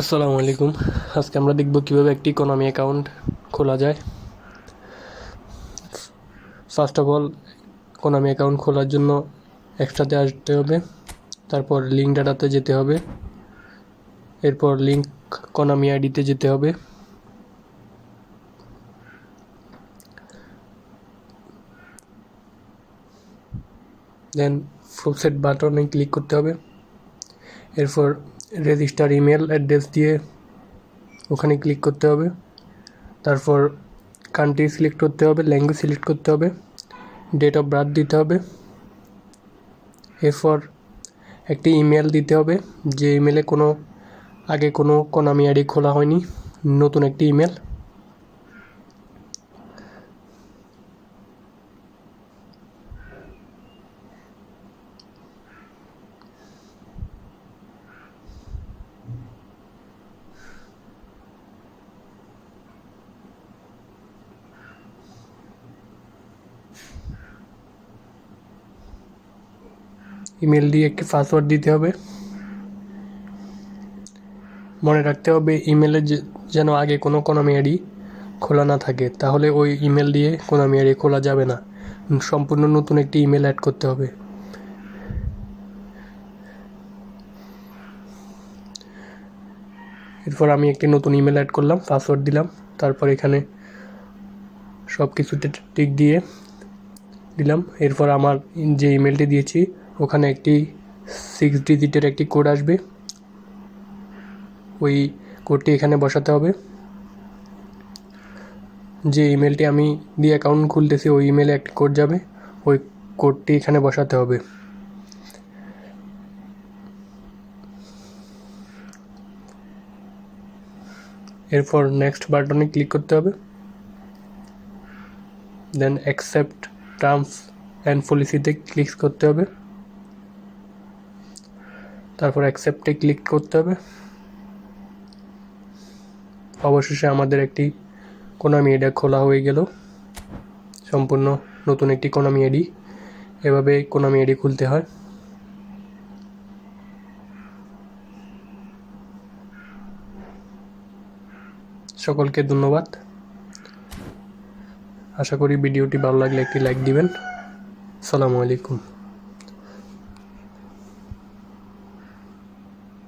আসসালামু আলাইকুম। আজকে আমরা দেখব কিভাবে একটি ইকোনমি অ্যাকাউন্ট খোলা যায়। First of all, economy account খোলার জন্য একসাথে আসতে হবে, তারপর লিঙ্ক ডাটাতে যেতে হবে, এরপর লিঙ্ক ইকোনমি আইডিতে যেতে হবে, দেন প্রসেস বাটনে ক্লিক করতে হবে। এরপর রেজিস্টার ইমেল অ্যাড্রেস দিয়ে ওখানে ক্লিক করতে হবে। তারপর কান্ট্রি সিলেক্ট করতে হবে, ল্যাঙ্গুয়েজ সিলেক্ট করতে হবে, ডেট অফ বার্থ দিতে হবে। এরপর একটি ইমেল দিতে হবে, যে ইমেলে আগে কোনো ইকোনমি আইডি খোলা হয়নি, নতুন একটি ইমেল। ইমেল দিয়ে একটি পাসওয়ার্ড দিতে হবে। মনে রাখতে হবে ইমেলে যেন আগে কোনো ইকোনমি আইডি খোলা না থাকে, তাহলে ওই ইমেল দিয়ে ইকোনমি আইডি খোলা যাবে না। সম্পূর্ণ নতুন একটি ইমেল অ্যাড করতে হবে। এরপর আমি একটি নতুন ইমেল অ্যাড করলাম, পাসওয়ার্ড দিলাম, তারপর এখানে সব কিছুতে টিক দিয়ে দিলাম। এরপর আমার যে ইমেলটি দিয়েছি ওখানে একটি 6 ডিজিটের একটি কোড আসবে, ওই কোডটি এখানে বসাতে হবে। যে ইমেলটি আমি দিয়ে অ্যাকাউন্ট খুলতেছি ওই ইমেলে একটি কোড যাবে, ওই কোডটি এখানে বসাতে হবে। এরপর নেক্সট বাটনে ক্লিক করতে হবে, দেন অ্যাকসেপ্ট টার্মস অ্যান্ড পলিসিতে ক্লিক করতে হবে, তারপর অ্যাকসেপ্টে ক্লিক করতে হবে। অবশেষে আমাদের একটি ইকোনমি আইডি খোলা হয়ে গেল, সম্পূর্ণ নতুন একটি ইকোনমি আইডি। এভাবে ইকোনমি আইডি খুলতে হয়। সকলকে ধন্যবাদ। আশা করি ভিডিওটি ভালো লাগলে একটি লাইক দিবেন। আসসালামু আলাইকুম।